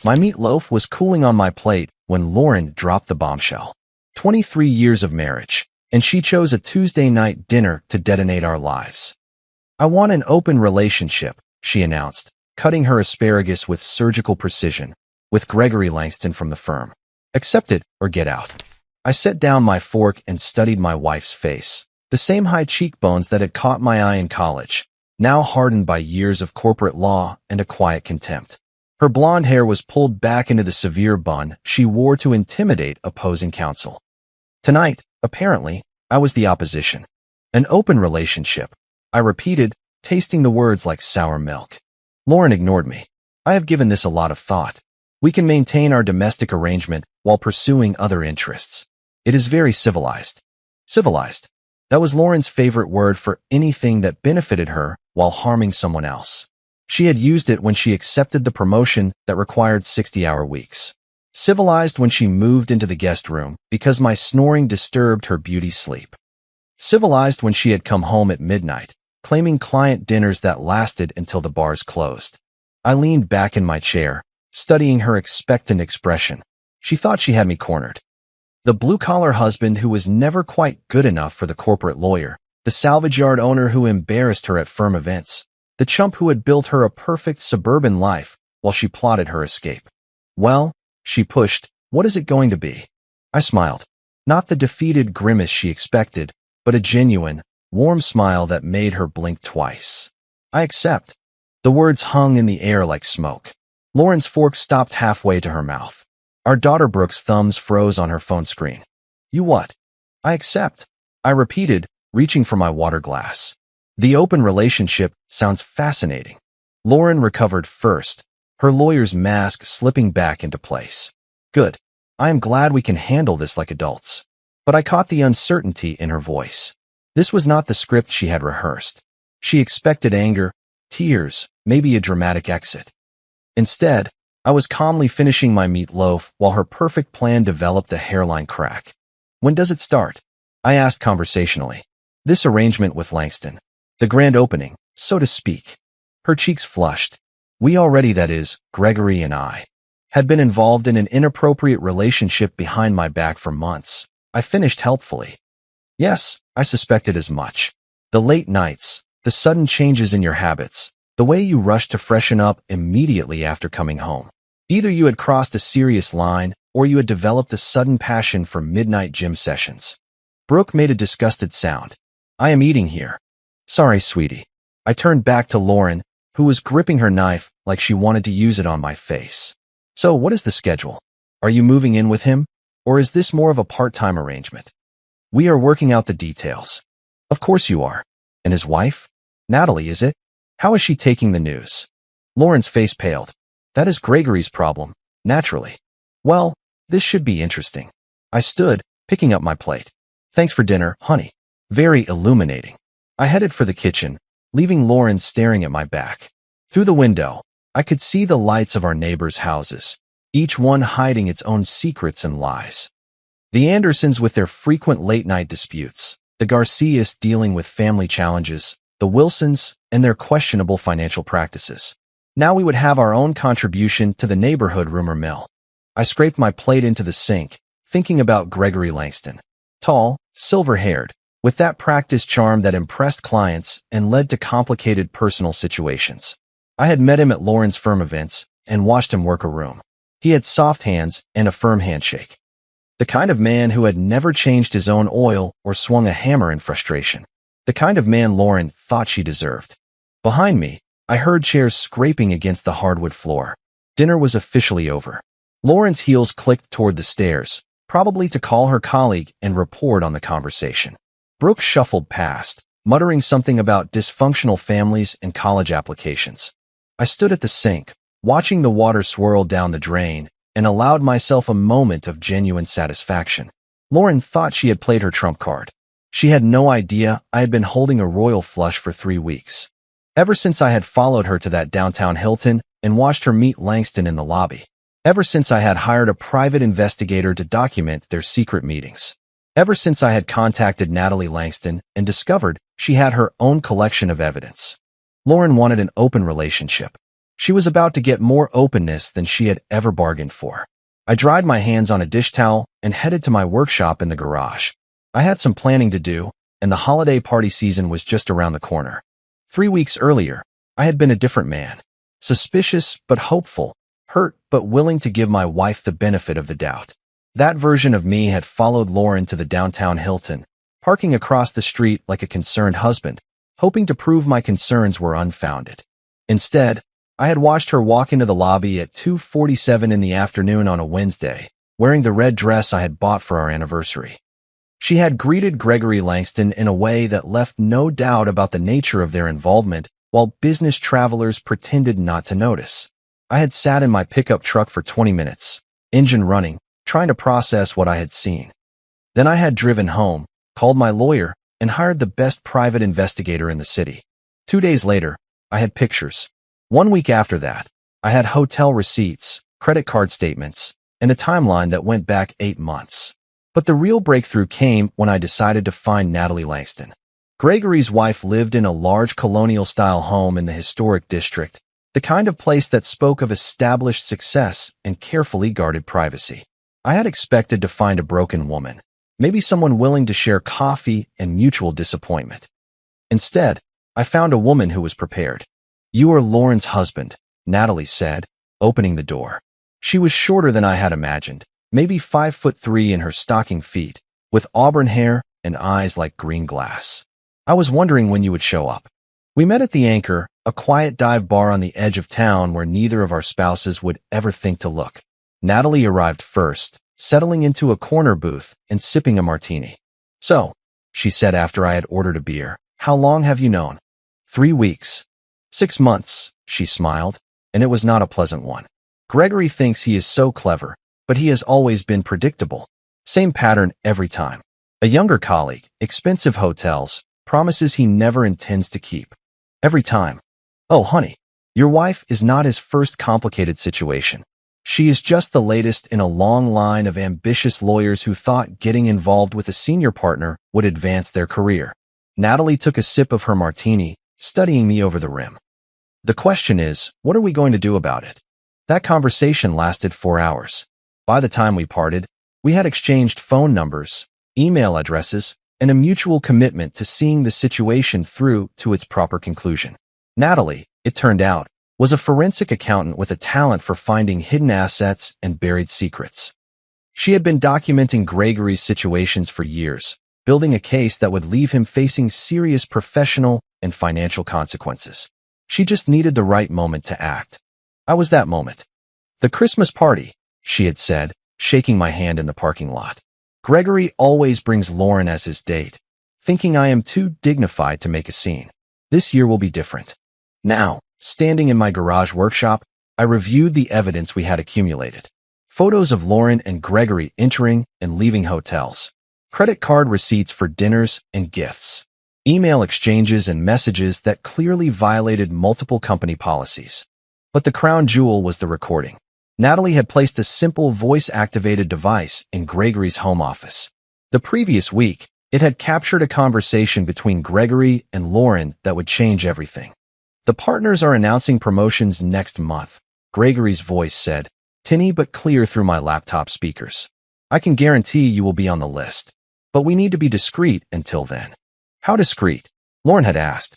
My meatloaf was cooling on my plate when Lauren dropped the bombshell. 23 years of marriage, and she chose a Tuesday night dinner to detonate our lives. I want an open relationship, she announced, cutting her asparagus with surgical precision, with Gregory Langston from the firm. Accept it or get out. I set down my fork and studied my wife's face. The same high cheekbones that had caught my eye in college, now hardened by years of corporate law and a quiet contempt. Her blonde hair was pulled back into the severe bun she wore to intimidate opposing counsel. Tonight, apparently, I was the opposition. An open relationship, I repeated, tasting the words like sour milk. Lauren ignored me. I have given this a lot of thought. We can maintain our domestic arrangement while pursuing other interests. It is very civilized. Civilized. That was Lauren's favorite word for anything that benefited her while harming someone else. She had used it when she accepted the promotion that required 60-hour weeks. Civilized when she moved into the guest room because my snoring disturbed her beauty sleep. Civilized when she had come home at midnight, claiming client dinners that lasted until the bars closed. I leaned back in my chair, studying her expectant expression. She thought she had me cornered. The blue-collar husband who was never quite good enough for the corporate lawyer, the salvage yard owner who embarrassed her at firm events, the chump who had built her a perfect suburban life while she plotted her escape. Well, she pushed, what is it going to be? I smiled. Not the defeated grimace she expected, but a genuine, warm smile that made her blink twice. I accept. The words hung in the air like smoke. Lauren's fork stopped halfway to her mouth. Our daughter Brooke's thumbs froze on her phone screen. You what? I accept. I repeated, reaching for my water glass. The open relationship sounds fascinating. Lauren recovered first, her lawyer's mask slipping back into place. Good. I am glad we can handle this like adults. But I caught the uncertainty in her voice. This was not the script she had rehearsed. She expected anger, tears, maybe a dramatic exit. Instead, I was calmly finishing my meatloaf while her perfect plan developed a hairline crack. When does it start? I asked conversationally. This arrangement with Langston. The grand opening, so to speak. Her cheeks flushed. We already, that is, Gregory and I, had been involved in an inappropriate relationship behind my back for months. I finished helpfully. Yes, I suspected as much. The late nights, the sudden changes in your habits, the way you rushed to freshen up immediately after coming home. Either you had crossed a serious line, or you had developed a sudden passion for midnight gym sessions. Brooke made a disgusted sound. I am eating here. Sorry, sweetie. I turned back to Lauren, who was gripping her knife like she wanted to use it on my face. So what is the schedule? Are you moving in with him? Or is this more of a part-time arrangement? We are working out the details. Of course you are. And his wife? Natalie, is it? How is she taking the news? Lauren's face paled. That is Gregory's problem, naturally. Well, this should be interesting. I stood, picking up my plate. Thanks for dinner, honey. Very illuminating. I headed for the kitchen, leaving Lauren staring at my back. Through the window, I could see the lights of our neighbors' houses, each one hiding its own secrets and lies. The Andersons with their frequent late-night disputes, the Garcias dealing with family challenges, the Wilsons and their questionable financial practices. Now we would have our own contribution to the neighborhood rumor mill. I scraped my plate into the sink, thinking about Gregory Langston. Tall, silver-haired, with that practice charm that impressed clients and led to complicated personal situations. I had met him at Lauren's firm events and watched him work a room. He had soft hands and a firm handshake. The kind of man who had never changed his own oil or swung a hammer in frustration. The kind of man Lauren thought she deserved. Behind me, I heard chairs scraping against the hardwood floor. Dinner was officially over. Lauren's heels clicked toward the stairs, probably to call her colleague and report on the conversation. Brooke shuffled past, muttering something about dysfunctional families and college applications. I stood at the sink, watching the water swirl down the drain, and allowed myself a moment of genuine satisfaction. Lauren thought she had played her trump card. She had no idea I had been holding a royal flush for 3 weeks. Ever since I had followed her to that downtown Hilton and watched her meet Langston in the lobby. Ever since I had hired a private investigator to document their secret meetings. Ever since I had contacted Natalie Langston and discovered she had her own collection of evidence. Lauren wanted an open relationship. She was about to get more openness than she had ever bargained for. I dried my hands on a dish towel and headed to my workshop in the garage. I had some planning to do, and the holiday party season was just around the corner. 3 weeks earlier, I had been a different man. Suspicious but hopeful, hurt but willing to give my wife the benefit of the doubt. That version of me had followed Lauren to the downtown Hilton, parking across the street like a concerned husband, hoping to prove my concerns were unfounded. Instead, I had watched her walk into the lobby at 2:47 in the afternoon on a Wednesday, wearing the red dress I had bought for our anniversary. She had greeted Gregory Langston in a way that left no doubt about the nature of their involvement, while business travelers pretended not to notice. I had sat in my pickup truck for 20 minutes, engine running, trying to process what I had seen. Then I had driven home, called my lawyer, and hired the best private investigator in the city. 2 days later, I had pictures. 1 week after that, I had hotel receipts, credit card statements, and a timeline that went back 8 months. But the real breakthrough came when I decided to find Natalie Langston. Gregory's wife lived in a large colonial-style home in the historic district, the kind of place that spoke of established success and carefully guarded privacy. I had expected to find a broken woman, maybe someone willing to share coffee and mutual disappointment. Instead, I found a woman who was prepared. "You are Lauren's husband," Natalie said, opening the door. She was shorter than I had imagined, maybe 5'3" in her stocking feet, with auburn hair and eyes like green glass. "I was wondering when you would show up." We met at the Anchor, a quiet dive bar on the edge of town where neither of our spouses would ever think to look. Natalie arrived first, settling into a corner booth and sipping a martini. "So," she said after I had ordered a beer, "how long have you known?" 3 weeks. 6 months, she smiled, and it was not a pleasant one. "Gregory thinks he is so clever, but he has always been predictable. Same pattern every time. A younger colleague, expensive hotels, promises he never intends to keep. Every time. Oh, honey, your wife is not his first complicated situation. She is just the latest in a long line of ambitious lawyers who thought getting involved with a senior partner would advance their career." Natalie took a sip of her martini, studying me over the rim. "The question is, what are we going to do about it?" That conversation lasted 4 hours. By the time we parted, we had exchanged phone numbers, email addresses, and a mutual commitment to seeing the situation through to its proper conclusion. Natalie, it turned out, was a forensic accountant with a talent for finding hidden assets and buried secrets. She had been documenting Gregory's situations for years, building a case that would leave him facing serious professional and financial consequences. She just needed the right moment to act. I was that moment. "The Christmas party," she had said, shaking my hand in the parking lot. "Gregory always brings Lauren as his date, thinking I am too dignified to make a scene. This year will be different." Now, standing in my garage workshop, I reviewed the evidence we had accumulated. Photos of Lauren and Gregory entering and leaving hotels, credit card receipts for dinners and gifts, email exchanges and messages that clearly violated multiple company policies. But the crown jewel was the recording. Natalie had placed a simple voice-activated device in Gregory's home office. The previous week, it had captured a conversation between Gregory and Lauren that would change everything. "The partners are announcing promotions next month," Gregory's voice said, tinny but clear through my laptop speakers. "I can guarantee you will be on the list, but we need to be discreet until then." "How discreet?" Lauren had asked.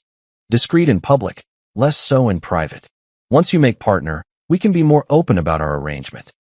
"Discreet in public, less so in private. Once you make partner, we can be more open about our arrangement."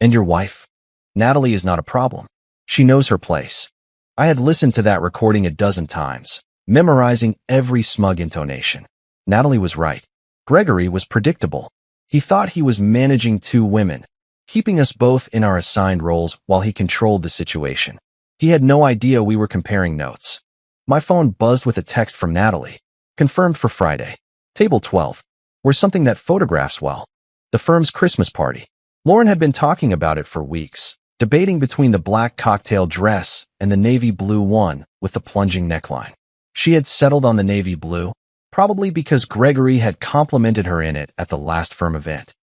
"And your wife?" "Natalie is not a problem. She knows her place." I had listened to that recording a dozen times, memorizing every smug intonation. Natalie was right. Gregory was predictable. He thought he was managing 2 women, keeping us both in our assigned roles while he controlled the situation. He had no idea we were comparing notes. My phone buzzed with a text from Natalie. "Confirmed for Friday. Table 12. We're something that photographs well. The firm's Christmas party." Lauren had been talking about it for weeks, debating between the black cocktail dress and the navy blue one with the plunging neckline. She had settled on the navy blue, probably because Gregory had complimented her in it at the last firm event.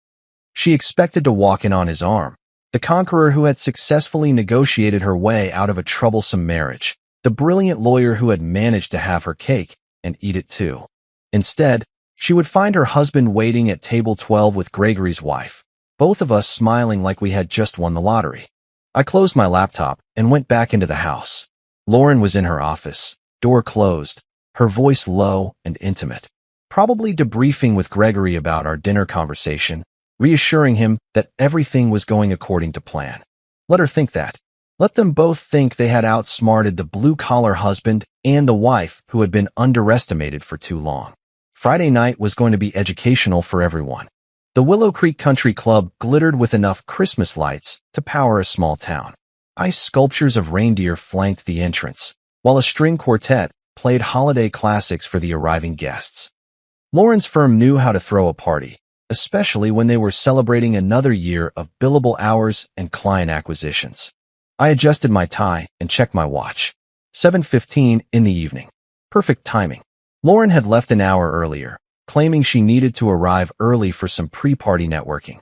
She expected to walk in on his arm, the conqueror who had successfully negotiated her way out of a troublesome marriage, the brilliant lawyer who had managed to have her cake and eat it too. Instead, She would find her husband waiting at table 12 with Gregory's wife, both of us smiling like we had just won the lottery. I closed my laptop and went back into the house. Lauren was in her office, door closed, her voice low and intimate, probably debriefing with Gregory about our dinner conversation, reassuring him that everything was going according to plan. Let her think that. Let them both think they had outsmarted the blue-collar husband and the wife who had been underestimated for too long. Friday night was going to be educational for everyone. The Willow Creek Country Club glittered with enough Christmas lights to power a small town. Ice sculptures of reindeer flanked the entrance, while a string quartet played holiday classics for the arriving guests. Lauren's firm knew how to throw a party, especially when they were celebrating another year of billable hours and client acquisitions. I adjusted my tie and checked my watch. 7:15 in the evening. Perfect timing. Lauren had left an hour earlier, claiming she needed to arrive early for some pre-party networking.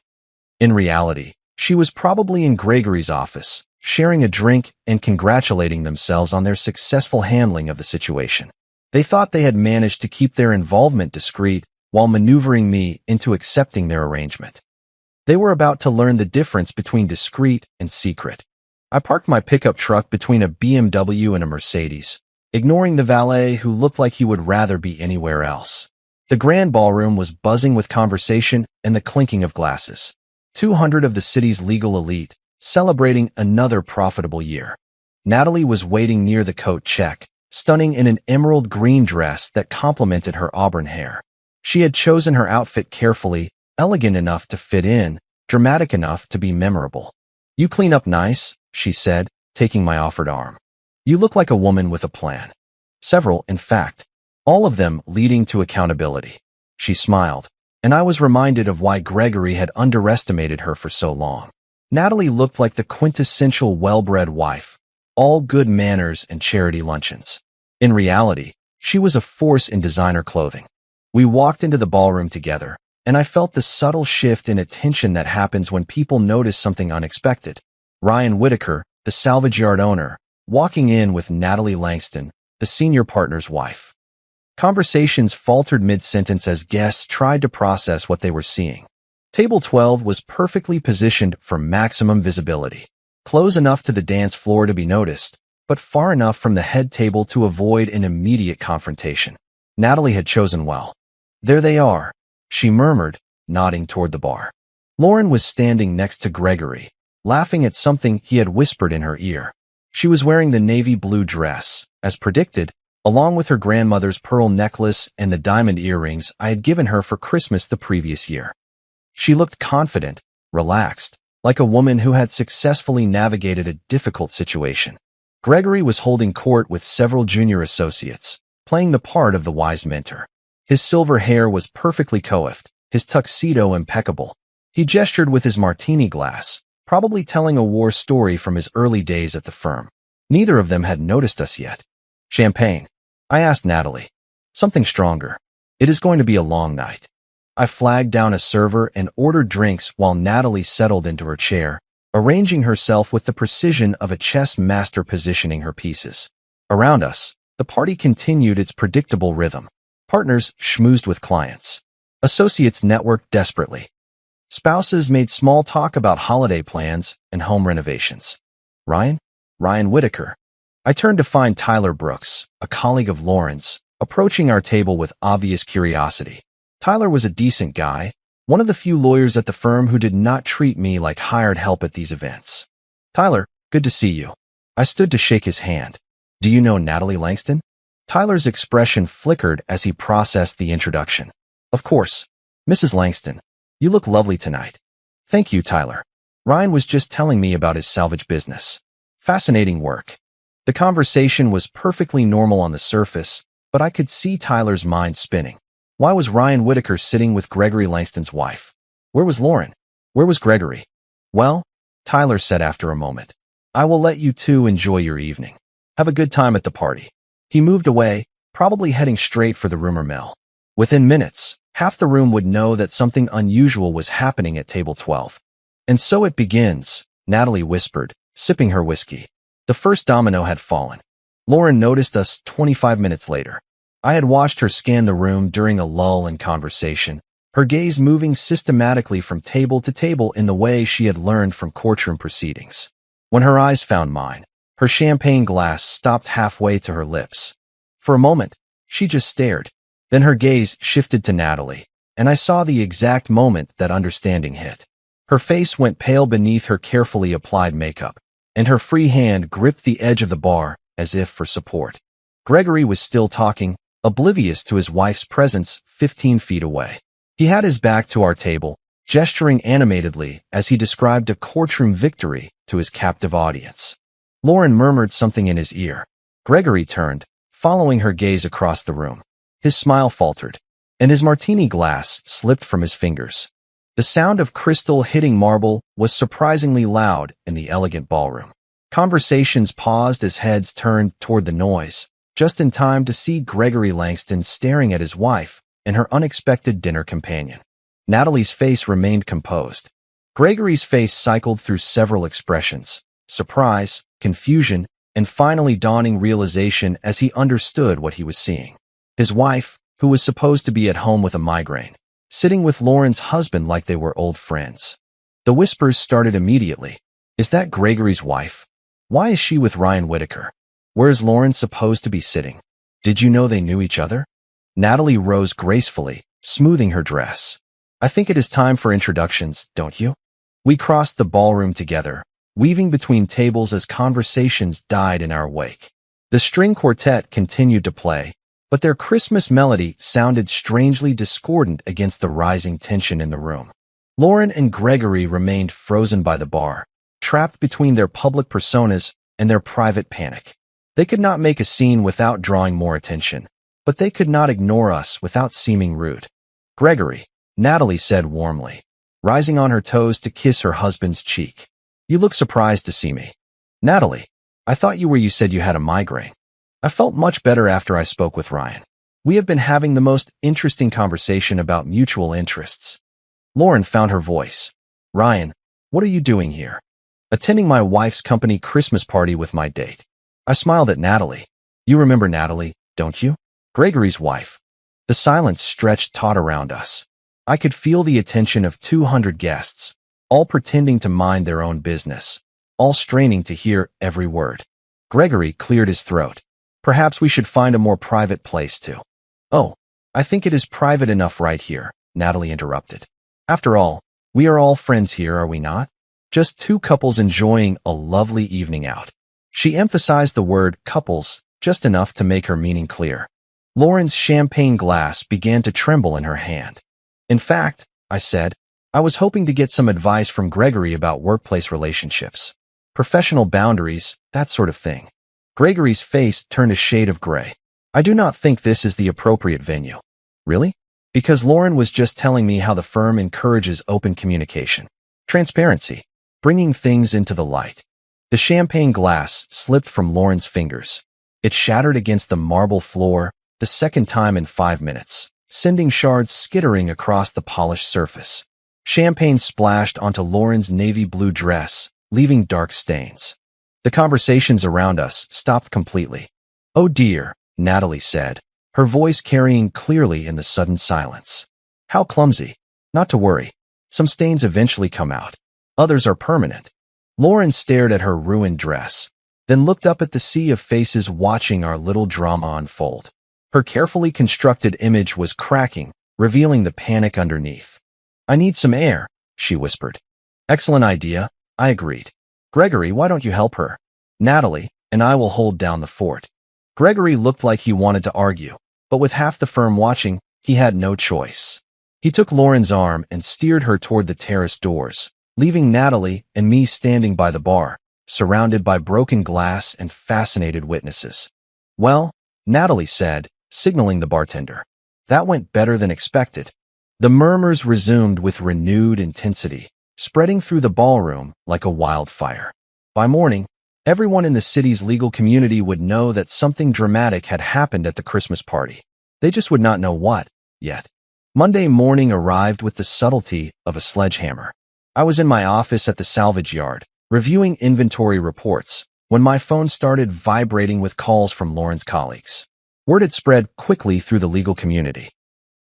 In reality, she was probably in Gregory's office, sharing a drink and congratulating themselves on their successful handling of the situation. They thought they had managed to keep their involvement discreet while maneuvering me into accepting their arrangement. They were about to learn the difference between discreet and secret. I parked my pickup truck between a BMW and a Mercedes, ignoring the valet who looked like he would rather be anywhere else. The grand ballroom was buzzing with conversation and the clinking of glasses. 200 of the city's legal elite, celebrating another profitable year. Natalie was waiting near the coat check, stunning in an emerald green dress that complemented her auburn hair. She had chosen her outfit carefully, elegant enough to fit in, dramatic enough to be memorable. "You clean up nice," she said, taking my offered arm. "You look like a woman with a plan." Several, in fact, all of them leading to accountability. She smiled, and I was reminded of why Gregory had underestimated her for so long. Natalie looked like the quintessential well-bred wife, all good manners and charity luncheons. In reality, she was a force in designer clothing. We walked into the ballroom together, and I felt the subtle shift in attention that happens when people notice something unexpected. Ryan Whitaker, the salvage yard owner, walking in with Natalie Langston, the senior partner's wife. Conversations faltered mid-sentence as guests tried to process what they were seeing. Table 12 was perfectly positioned for maximum visibility, close enough to the dance floor to be noticed, but far enough from the head table to avoid an immediate confrontation. Natalie had chosen well. "There they are," she murmured, nodding toward the bar. Lauren was standing next to Gregory, laughing at something he had whispered in her ear. She was wearing the navy blue dress, as predicted, along with her grandmother's pearl necklace and the diamond earrings I had given her for Christmas the previous year. She looked confident, relaxed, like a woman who had successfully navigated a difficult situation. Gregory was holding court with several junior associates, playing the part of the wise mentor. His silver hair was perfectly coiffed, his tuxedo impeccable. He gestured with his martini glass, probably telling a war story from his early days at the firm. Neither of them had noticed us yet. "Champagne?" I asked Natalie. "Something stronger. It is going to be a long night." I flagged down a server and ordered drinks while Natalie settled into her chair, arranging herself with the precision of a chess master positioning her pieces. Around us, the party continued its predictable rhythm. Partners schmoozed with clients. Associates networked desperately. Spouses made small talk about holiday plans and home renovations. Ryan Whitaker. I turned to find Tyler Brooks, a colleague of Lauren's, approaching our table with obvious curiosity. Tyler was a decent guy, one of the few lawyers at the firm who did not treat me like hired help at these events. "Tyler, good to see you." I stood to shake his hand. "Do you know Natalie Langston?" Tyler's expression flickered as he processed the introduction. "Of course. Mrs. Langston. You look lovely tonight." "Thank you, Tyler. Ryan was just telling me about his salvage business. Fascinating work." The conversation was perfectly normal on the surface, but I could see Tyler's mind spinning. Why was Ryan Whitaker sitting with Gregory Langston's wife? Where was Lauren? Where was Gregory? "Well," Tyler said after a moment, "I will let you two enjoy your evening. Have a good time at the party." He moved away, probably heading straight for the rumor mill. Within minutes, half the room would know that something unusual was happening at table 12. "And so it begins," Natalie whispered, sipping her whiskey. The first domino had fallen. Lauren noticed us 25 minutes later. I had watched her scan the room during a lull in conversation, her gaze moving systematically from table to table in the way she had learned from courtroom proceedings. When her eyes found mine, her champagne glass stopped halfway to her lips. For a moment, she just stared. Then her gaze shifted to Natalie, and I saw the exact moment that understanding hit. Her face went pale beneath her carefully applied makeup, and her free hand gripped the edge of the bar as if for support. Gregory was still talking, oblivious to his wife's presence 15 feet away. He had his back to our table, gesturing animatedly as he described a courtroom victory to his captive audience. Lauren murmured something in his ear. Gregory turned, following her gaze across the room. His smile faltered, and his martini glass slipped from his fingers. The sound of crystal hitting marble was surprisingly loud in the elegant ballroom. Conversations paused as heads turned toward the noise, just in time to see Gregory Langston staring at his wife and her unexpected dinner companion. Natalie's face remained composed. Gregory's face cycled through several expressions: surprise, confusion, and finally dawning realization as he understood what he was seeing. His wife, who was supposed to be at home with a migraine, sitting with Lauren's husband like they were old friends. The whispers started immediately. Is that Gregory's wife? Why is she with Ryan Whitaker? Where is Lauren supposed to be sitting? Did you know they knew each other? Natalie rose gracefully, smoothing her dress. I think it is time for introductions, don't you? We crossed the ballroom together, weaving between tables as conversations died in our wake. The string quartet continued to play, but their Christmas melody sounded strangely discordant against the rising tension in the room. Lauren and Gregory remained frozen by the bar, trapped between their public personas and their private panic. They could not make a scene without drawing more attention, but they could not ignore us without seeming rude. Gregory, Natalie said warmly, rising on her toes to kiss her husband's cheek. You look surprised to see me. Natalie, I thought you were. You said you had a migraine. I felt much better after I spoke with Ryan. We have been having the most interesting conversation about mutual interests. Lauren found her voice. Ryan, what are you doing here? Attending my wife's company Christmas party with my date. I smiled at Natalie. You remember Natalie, don't you? Gregory's wife. The silence stretched taut around us. I could feel the attention of 200 guests, all pretending to mind their own business, all straining to hear every word. Gregory cleared his throat. Perhaps we should find a more private place to. Oh, I think it is private enough right here, Natalie interrupted. After all, we are all friends here, are we not? Just two couples enjoying a lovely evening out. She emphasized the word couples just enough to make her meaning clear. Lauren's champagne glass began to tremble in her hand. In fact, I said, I was hoping to get some advice from Gregory about workplace relationships, professional boundaries, that sort of thing. Gregory's face turned a shade of gray. I do not think this is the appropriate venue. Really? Because Lauren was just telling me how the firm encourages open communication, transparency, bringing things into the light. The champagne glass slipped from Lauren's fingers. It shattered against the marble floor, the second time in 5 minutes, sending shards skittering across the polished surface. Champagne splashed onto Lauren's navy blue dress, leaving dark stains. The conversations around us stopped completely. Oh dear, Natalie said, her voice carrying clearly in the sudden silence. How clumsy. Not to worry. Some stains eventually come out. Others are permanent. Lauren stared at her ruined dress, then looked up at the sea of faces watching our little drama unfold. Her carefully constructed image was cracking, revealing the panic underneath. I need some air, she whispered. Excellent idea, I agreed. Gregory, why don't you help her? Natalie and I will hold down the fort. Gregory looked like he wanted to argue, but with half the firm watching, he had no choice. He took Lauren's arm and steered her toward the terrace doors, leaving Natalie and me standing by the bar, surrounded by broken glass and fascinated witnesses. Well, Natalie said, signaling the bartender. That went better than expected. The murmurs resumed with renewed intensity, spreading through the ballroom like a wildfire. By morning, everyone in the city's legal community would know that something dramatic had happened at the Christmas party. They just would not know what, yet. Monday morning arrived with the subtlety of a sledgehammer. I was in my office at the salvage yard, reviewing inventory reports, when my phone started vibrating with calls from Lauren's colleagues. Word had spread quickly through the legal community.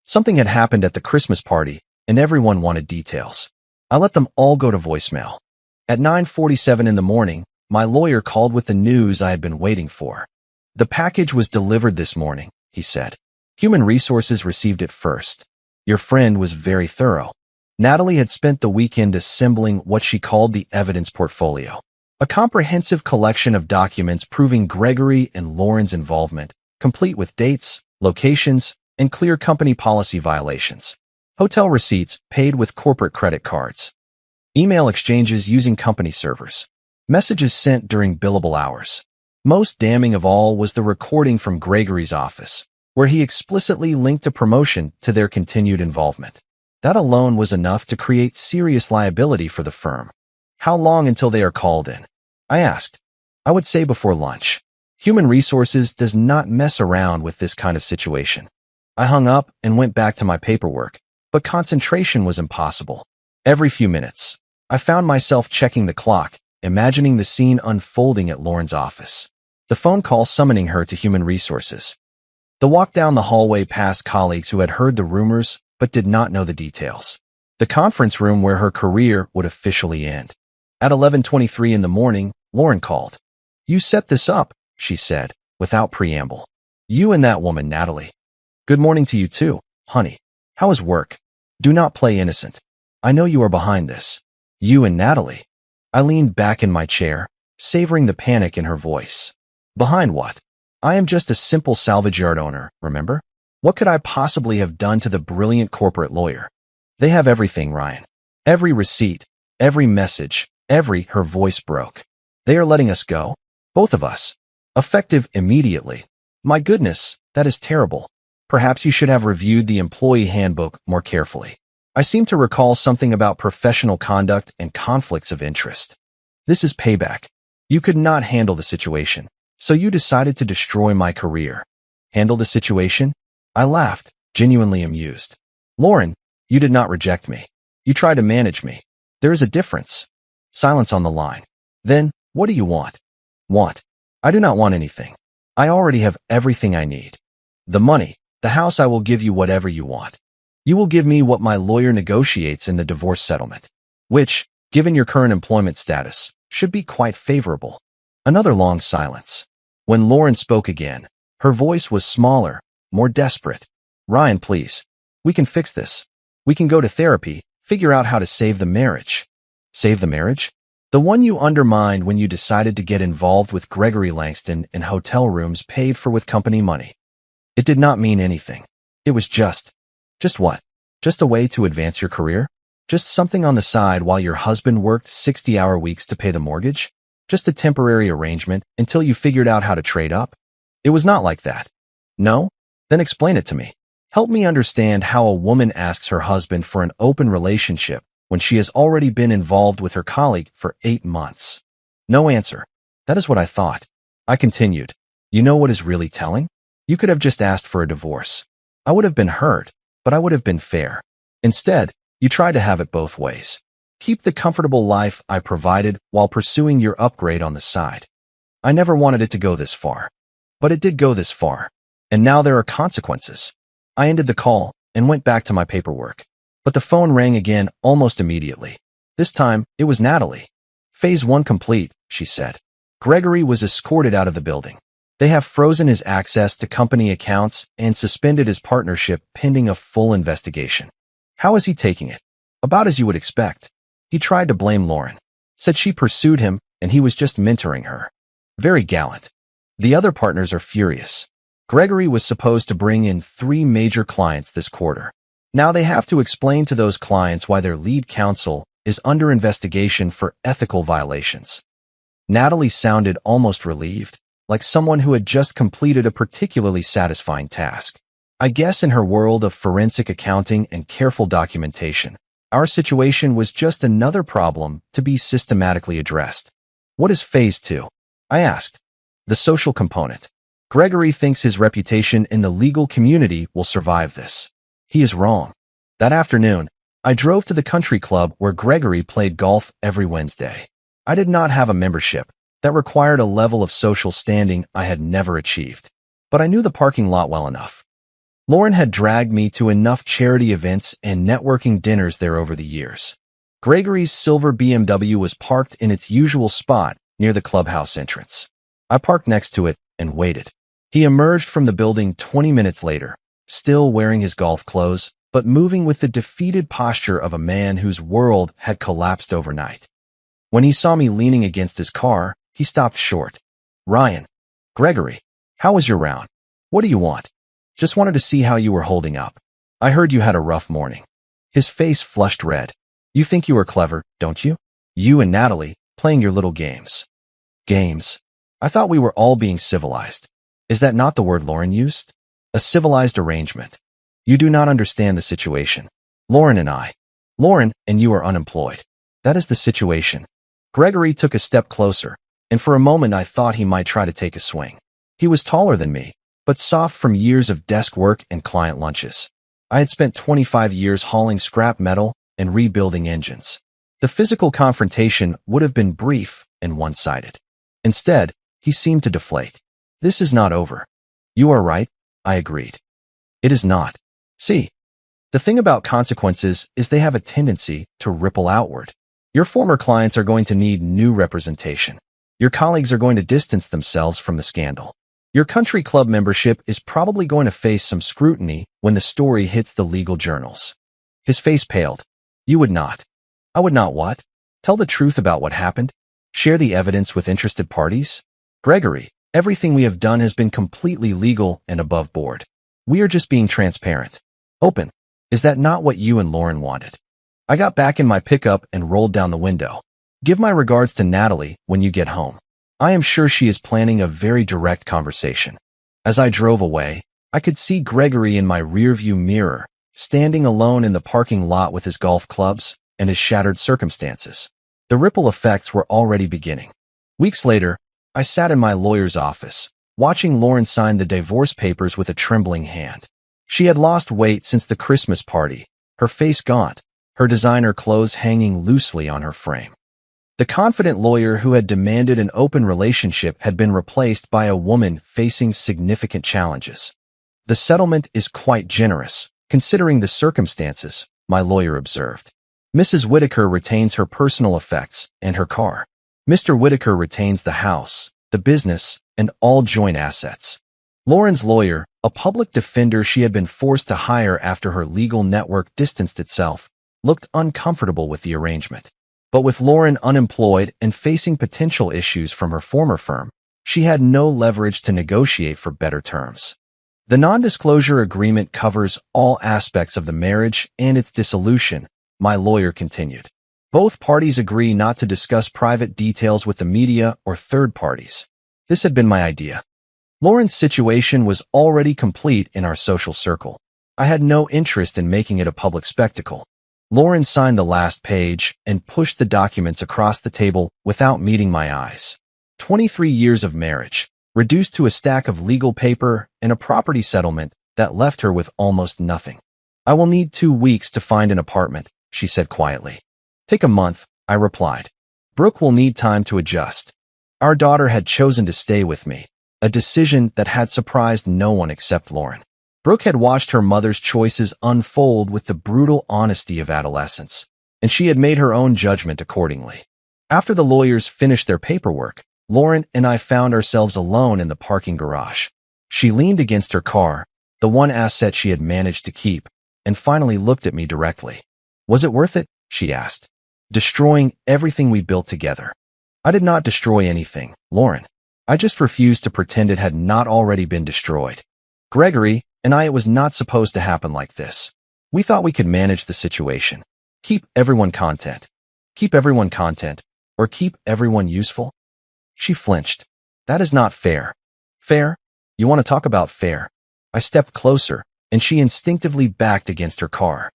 Something had happened at the Christmas party, and everyone wanted details. I let them all go to voicemail. At 9:47 in the morning, my lawyer called with the news I had been waiting for. The package was delivered this morning, he said. Human Resources received it first. Your friend was very thorough. Natalie had spent the weekend assembling what she called the evidence portfolio, a comprehensive collection of documents proving Gregory and Lauren's involvement, complete with dates, locations, and clear company policy violations. Hotel receipts paid with corporate credit cards. Email exchanges using company servers. Messages sent during billable hours. Most damning of all was the recording from Gregory's office, where he explicitly linked a promotion to their continued involvement. That alone was enough to create serious liability for the firm. How long until they are called in? I asked. I would say before lunch. Human Resources does not mess around with this kind of situation. I hung up and went back to my paperwork, but concentration was impossible. Every few minutes, I found myself checking the clock, imagining the scene unfolding at Lauren's office. The phone call summoning her to Human Resources. The walk down the hallway past colleagues who had heard the rumors but did not know the details. The conference room where her career would officially end. At 11:23 in the morning, Lauren called. You set this up, she said, without preamble. You and that woman, Natalie. Good morning to you too, honey. How is work? Do not play innocent. I know you are behind this. You and Natalie. I leaned back in my chair, savoring the panic in her voice. Behind what? I am just a simple salvage yard owner, remember? What could I possibly have done to the brilliant corporate lawyer? They have everything, Ryan. Every receipt, every message, her voice broke. They are letting us go? Both of us. Effective immediately. My goodness, that is terrible. Perhaps you should have reviewed the employee handbook more carefully. I seem to recall something about professional conduct and conflicts of interest. This is payback. You could not handle the situation, so you decided to destroy my career. Handle the situation? I laughed, genuinely amused. Lauren, you did not reject me. You tried to manage me. There is a difference. Silence on the line. Then, what do you want? Want? I do not want anything. I already have everything I need. The money, the house. I will give you whatever you want. You will give me what my lawyer negotiates in the divorce settlement, which, given your current employment status, should be quite favorable. Another long silence. When Lauren spoke again, her voice was smaller, more desperate. Ryan, please. We can fix this. We can go to therapy, figure out how to save the marriage. Save the marriage? The one you undermined when you decided to get involved with Gregory Langston in hotel rooms paid for with company money. It did not mean anything. It was just what? Just a way to advance your career? Just something on the side while your husband worked 60-hour weeks to pay the mortgage? Just a temporary arrangement until you figured out how to trade up? It was not like that. No? Then explain it to me. Help me understand how a woman asks her husband for an open relationship when she has already been involved with her colleague for 8 months. No answer. That is what I thought. I continued. You know what is really telling? You could have just asked for a divorce. I would have been hurt, but I would have been fair. Instead, you tried to have it both ways. Keep the comfortable life I provided while pursuing your upgrade on the side. I never wanted it to go this far. But it did go this far. And now there are consequences. I ended the call and went back to my paperwork. But the phone rang again almost immediately. This time, it was Natalie. Phase 1 complete, she said. Gregory was escorted out of the building. They have frozen his access to company accounts and suspended his partnership pending a full investigation. How is he taking it? About as you would expect. He tried to blame Lauren. Said she pursued him and he was just mentoring her. Very gallant. The other partners are furious. Gregory was supposed to bring in 3 major clients this quarter. Now they have to explain to those clients why their lead counsel is under investigation for ethical violations. Natalie sounded almost relieved, like someone who had just completed a particularly satisfying task. I guess in her world of forensic accounting and careful documentation, our situation was just another problem to be systematically addressed. What is phase 2? I asked. The social component. Gregory thinks his reputation in the legal community will survive this. He is wrong. That afternoon, I drove to the country club where Gregory played golf every Wednesday. I did not have a membership. That required a level of social standing I had never achieved. but I knew the parking lot well enough. Lauren had dragged me to enough charity events and networking dinners there over the years. Gregory's silver BMW was parked in its usual spot near the clubhouse entrance. I parked next to it and waited. He emerged from the building 20 minutes later, still wearing his golf clothes, but moving with the defeated posture of a man whose world had collapsed overnight. When he saw me leaning against his car, he stopped short. "Ryan." "Gregory, how was your round? What do you want?" "Just wanted to see how you were holding up. I heard you had a rough morning." His face flushed red. "You think you are clever, don't you? You and Natalie, playing your little games." "Games? I thought we were all being civilized." "Is that not the word Lauren used? A civilized arrangement. You do not understand the situation. Lauren and you are unemployed. That is the situation." Gregory took a step closer, and for a moment I thought he might try to take a swing. He was taller than me, but soft from years of desk work and client lunches. I had spent 25 years hauling scrap metal and rebuilding engines. The physical confrontation would have been brief and one-sided. Instead, he seemed to deflate. "This is not over." "You are right," I agreed. "It is not. See, the thing about consequences is they have a tendency to ripple outward. Your former clients are going to need new representation. Your colleagues are going to distance themselves from the scandal. Your country club membership is probably going to face some scrutiny when the story hits the legal journals." His face paled. "You would not." "I would not what? Tell the truth about what happened? Share the evidence with interested parties?" "Gregory, everything we have done has been completely legal and above board. We are just being transparent. Open. Is that not what you and Lauren wanted?" I got back in my pickup and rolled down the window. "Give my regards to Natalie when you get home. I am sure she is planning a very direct conversation." As I drove away, I could see Gregory in my rearview mirror, standing alone in the parking lot with his golf clubs and his shattered circumstances. The ripple effects were already beginning. Weeks later, I sat in my lawyer's office, watching Lauren sign the divorce papers with a trembling hand. She had lost weight since the Christmas party, her face gaunt, her designer clothes hanging loosely on her frame. The confident lawyer who had demanded an open relationship had been replaced by a woman facing significant challenges. "The settlement is quite generous, considering the circumstances," my lawyer observed. "Mrs. Whitaker retains her personal effects and her car. Mr. Whitaker retains the house, the business, and all joint assets." Lauren's lawyer, a public defender she had been forced to hire after her legal network distanced itself, looked uncomfortable with the arrangement. But with Lauren unemployed and facing potential issues from her former firm, she had no leverage to negotiate for better terms. "The non-disclosure agreement covers all aspects of the marriage and its dissolution," my lawyer continued. "Both parties agree not to discuss private details with the media or third parties." This had been my idea. Lauren's situation was already complete in our social circle. I had no interest in making it a public spectacle. Lauren signed the last page and pushed the documents across the table without meeting my eyes. 23 years of marriage, reduced to a stack of legal paper and a property settlement that left her with almost nothing. "I will need 2 weeks to find an apartment," she said quietly. "Take a month," I replied. "Brooke will need time to adjust." Our daughter had chosen to stay with me, a decision that had surprised no one except Lauren. Brooke had watched her mother's choices unfold with the brutal honesty of adolescence, and she had made her own judgment accordingly. After the lawyers finished their paperwork, Lauren and I found ourselves alone in the parking garage. She leaned against her car, the one asset she had managed to keep, and finally looked at me directly. "Was it worth it?" she asked. "Destroying everything we built together." "I did not destroy anything, Lauren. I just refused to pretend it had not already been destroyed. Gregory and it was not supposed to happen like this. We thought we could manage the situation. Keep everyone content. Keep everyone content, or keep everyone useful." She flinched. "That is not fair." "Fair? You want to talk about fair?" I stepped closer, and she instinctively backed against her car.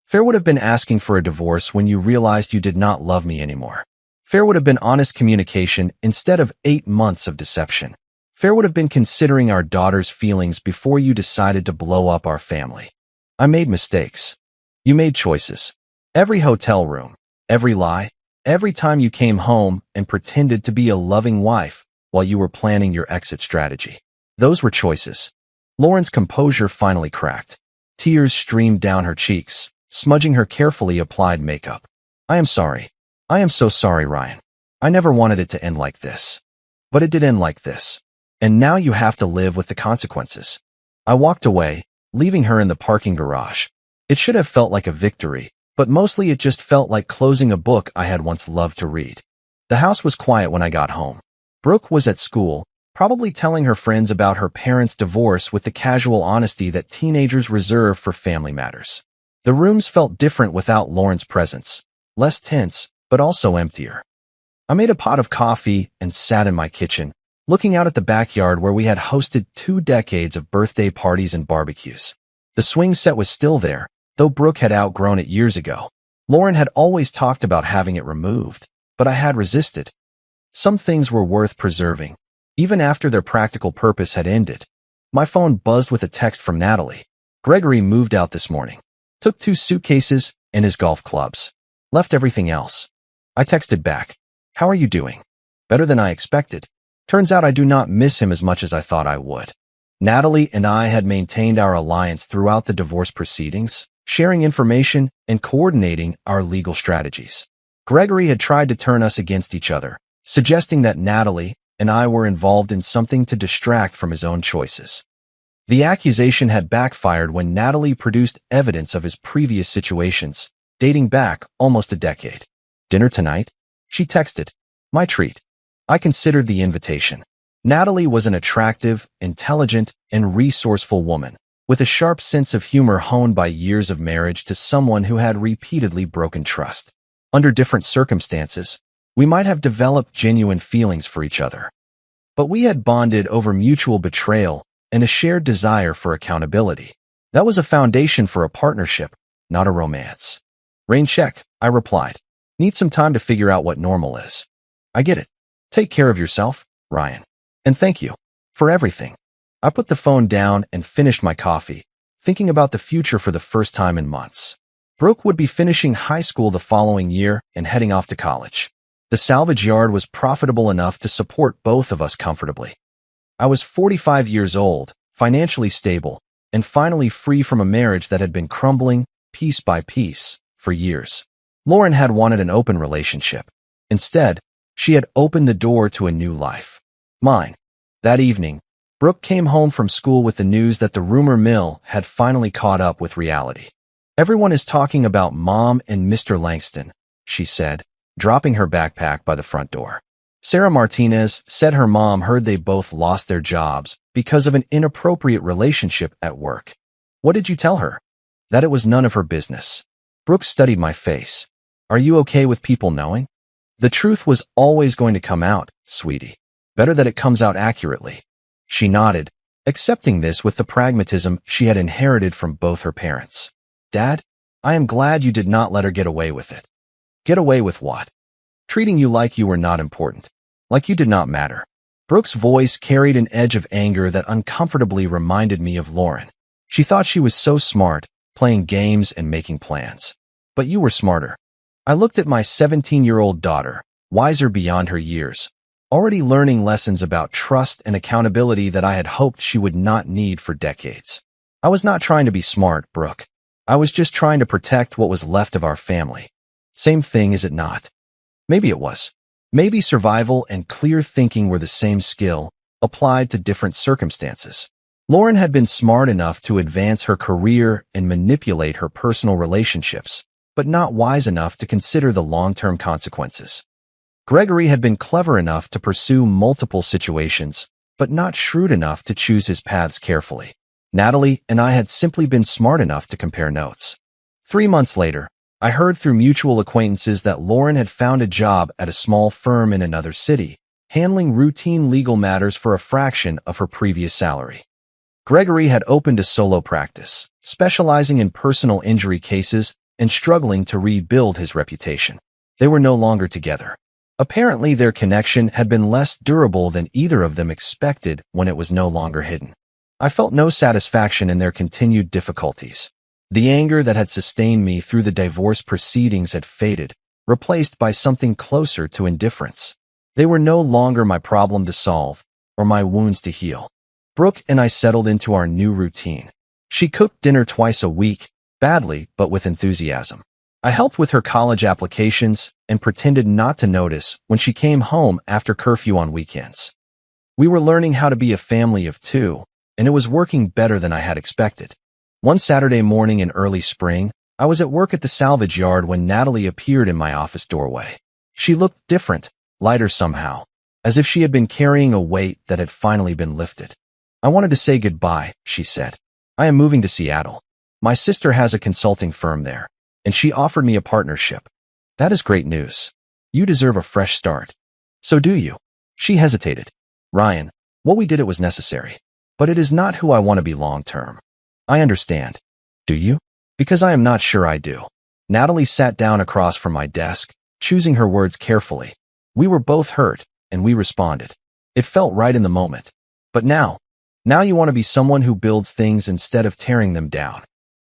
"Fair would have been asking for a divorce when you realized you did not love me anymore. Fair would have been honest communication instead of 8 months of deception. Fair would have been considering our daughter's feelings before you decided to blow up our family. I made mistakes. You made choices. Every hotel room, every lie, every time you came home and pretended to be a loving wife while you were planning your exit strategy. Those were choices. Lauren's composure finally cracked. Tears streamed down her cheeks, smudging her carefully applied makeup. I am sorry. I am so sorry, Ryan. I never wanted it to end like this. But it did end like this. And now you have to live with the consequences. I walked away, leaving her in the parking garage. It should have felt like a victory, but mostly it just felt like closing a book I had once loved to read. The house was quiet when I got home. Brooke was at school, probably telling her friends about her parents' divorce with the casual honesty that teenagers reserve for family matters. The rooms felt different without Lauren's presence, less tense, but also emptier. I made a pot of coffee and sat in my kitchen, looking out at the backyard where we had hosted 2 decades of birthday parties and barbecues. The swing set was still there, though Brooke had outgrown it years ago. Lauren had always talked about having it removed, but I had resisted. Some things were worth preserving, even after their practical purpose had ended. My phone buzzed with a text from Natalie. Gregory moved out this morning. Took 2 suitcases and his golf clubs. Left everything else. I texted back. How are you doing? Better than I expected. Turns out I do not miss him as much as I thought I would. Natalie and I had maintained our alliance throughout the divorce proceedings, sharing information and coordinating our legal strategies. Gregory had tried to turn us against each other, suggesting that Natalie and I were involved in something to distract from his own choices. The accusation had backfired when Natalie produced evidence of his previous situations, dating back almost a decade. Dinner tonight? She texted. My treat. I considered the invitation. Natalie was an attractive, intelligent, and resourceful woman, with a sharp sense of humor honed by years of marriage to someone who had repeatedly broken trust. Under different circumstances, we might have developed genuine feelings for each other. But we had bonded over mutual betrayal and a shared desire for accountability. That was a foundation for a partnership, not a romance. Rain check, I replied. Need some time to figure out what normal is. I get it. Take care of yourself, Ryan. And thank you for everything. I put the phone down and finished my coffee, thinking about the future for the first time in months. Brooke would be finishing high school the following year and heading off to college. The salvage yard was profitable enough to support both of us comfortably. I was 45 years old, financially stable, and finally free from a marriage that had been crumbling, piece by piece, for years. Lauren had wanted an open relationship. Instead, she had opened the door to a new life. Mine. That evening, Brooke came home from school with the news that the rumor mill had finally caught up with reality. Everyone is talking about Mom and Mr. Langston, she said, dropping her backpack by the front door. Sarah Martinez said her mom heard they both lost their jobs because of an inappropriate relationship at work. What did you tell her? That it was none of her business. Brooke studied my face. Are you okay with people knowing? The truth was always going to come out, sweetie. Better that it comes out accurately. She nodded, accepting this with the pragmatism she had inherited from both her parents. Dad, I am glad you did not let her get away with it. Get away with what? Treating you like you were not important, like you did not matter. Brooke's voice carried an edge of anger that uncomfortably reminded me of Lauren. She thought she was so smart, playing games and making plans. But you were smarter. I looked at my 17-year-old daughter, wiser beyond her years, already learning lessons about trust and accountability that I had hoped she would not need for decades. I was not trying to be smart, Brooke. I was just trying to protect what was left of our family. Same thing, is it not? Maybe it was. Maybe survival and clear thinking were the same skill, applied to different circumstances. Lauren had been smart enough to advance her career and manipulate her personal relationships, but not wise enough to consider the long-term consequences. Gregory had been clever enough to pursue multiple situations, but not shrewd enough to choose his paths carefully. Natalie and I had simply been smart enough to compare notes. 3 months later, I heard through mutual acquaintances that Lauren had found a job at a small firm in another city, handling routine legal matters for a fraction of her previous salary. Gregory had opened a solo practice, specializing in personal injury cases and struggling to rebuild his reputation. They were no longer together. Apparently, their connection had been less durable than either of them expected when it was no longer hidden. I felt no satisfaction in their continued difficulties. The anger that had sustained me through the divorce proceedings had faded, replaced by something closer to indifference. They were no longer my problem to solve or my wounds to heal. Brooke and I settled into our new routine. She cooked dinner twice a week, badly but with enthusiasm. I helped with her college applications and pretended not to notice when she came home after curfew on weekends. We were learning how to be a family of two, and it was working better than I had expected. One Saturday morning in early spring, I was at work at the salvage yard when Natalie appeared in my office doorway. She looked different, lighter somehow, as if she had been carrying a weight that had finally been lifted. "I wanted to say goodbye," she said. "I am moving to Seattle. My sister has a consulting firm there, and she offered me a partnership." "That is great news. You deserve a fresh start." "So do you." She hesitated. "Ryan, what we did, it was necessary. But it is not who I want to be long term." "I understand." "Do you?" "Because I am not sure I do." Natalie sat down across from my desk, choosing her words carefully. We were both hurt, and we responded. It felt right in the moment. "But now you want to be someone who builds things instead of tearing them down."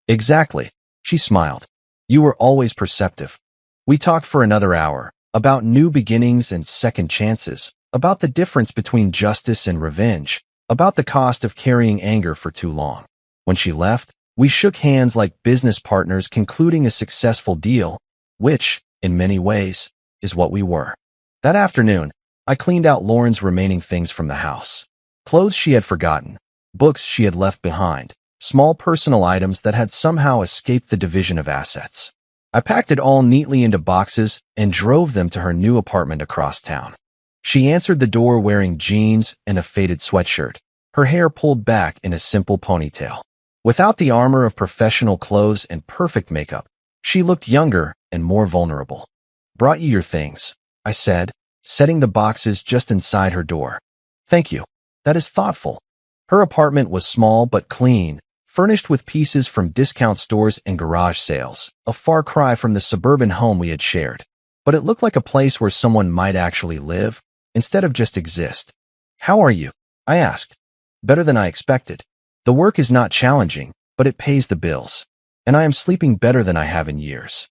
"Exactly." She smiled. "You were always perceptive." We talked for another hour, about new beginnings and second chances, about the difference between justice and revenge, about the cost of carrying anger for too long. When she left, we shook hands like business partners concluding a successful deal, which, in many ways, is what we were. That afternoon, I cleaned out Lauren's remaining things from the house. Clothes she had forgotten, books she had left behind, small personal items that had somehow escaped the division of assets. I packed it all neatly into boxes and drove them to her new apartment across town. She answered the door wearing jeans and a faded sweatshirt, her hair pulled back in a simple ponytail. Without the armor of professional clothes and perfect makeup, she looked younger and more vulnerable. "Brought you your things," I said, setting the boxes just inside her door. "Thank you. That is thoughtful." Her apartment was small but clean, furnished with pieces from discount stores and garage sales, a far cry from the suburban home we had shared. But it looked like a place where someone might actually live, instead of just exist. "How are you?" I asked. "Better than I expected. The work is not challenging, but it pays the bills. And I am sleeping better than I have in years."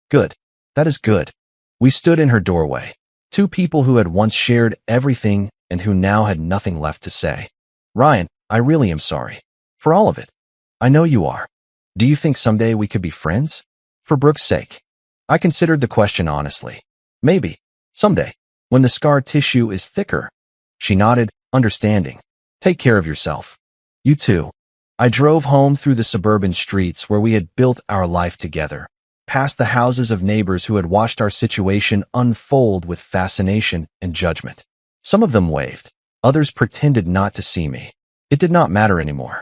"Good. That is good." We stood in her doorway, two people who had once shared everything and who now had nothing left to say. "Ryan, I really am sorry. For all of it." "I know you are. Do you think someday we could be friends? For Brooke's sake." I considered the question honestly. "Maybe. Someday. When the scar tissue is thicker." She nodded, understanding. "Take care of yourself." "You too." I drove home through the suburban streets where we had built our life together, past the houses of neighbors who had watched our situation unfold with fascination and judgment. Some of them waved. Others pretended not to see me. It did not matter anymore.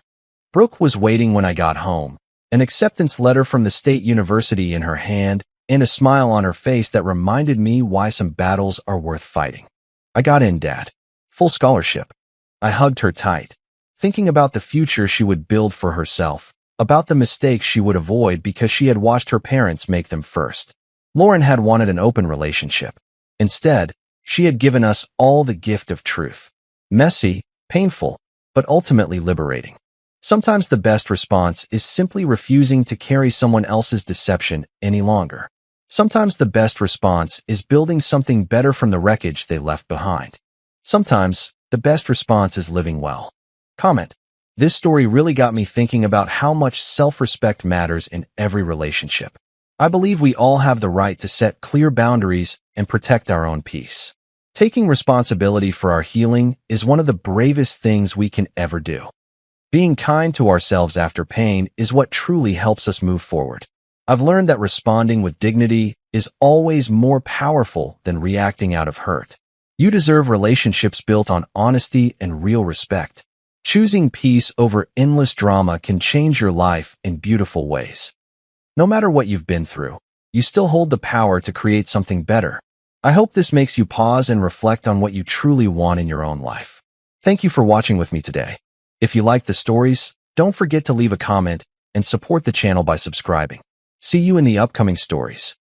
Brooke was waiting when I got home, an acceptance letter from the state university in her hand and a smile on her face that reminded me why some battles are worth fighting. "I got in, Dad. Full scholarship." I hugged her tight, thinking about the future she would build for herself, about the mistakes she would avoid because she had watched her parents make them first. Lauren had wanted an open relationship. Instead, she had given us all the gift of truth. Messy, painful, but ultimately liberating. Sometimes the best response is simply refusing to carry someone else's deception any longer. Sometimes the best response is building something better from the wreckage they left behind. Sometimes the best response is living well. Comment. This story really got me thinking about how much self-respect matters in every relationship. I believe we all have the right to set clear boundaries and protect our own peace. Taking responsibility for our healing is one of the bravest things we can ever do. Being kind to ourselves after pain is what truly helps us move forward. I've learned that responding with dignity is always more powerful than reacting out of hurt. You deserve relationships built on honesty and real respect. Choosing peace over endless drama can change your life in beautiful ways. No matter what you've been through, you still hold the power to create something better. I hope this makes you pause and reflect on what you truly want in your own life. Thank you for watching with me today. If you like the stories, don't forget to leave a comment and support the channel by subscribing. See you in the upcoming stories.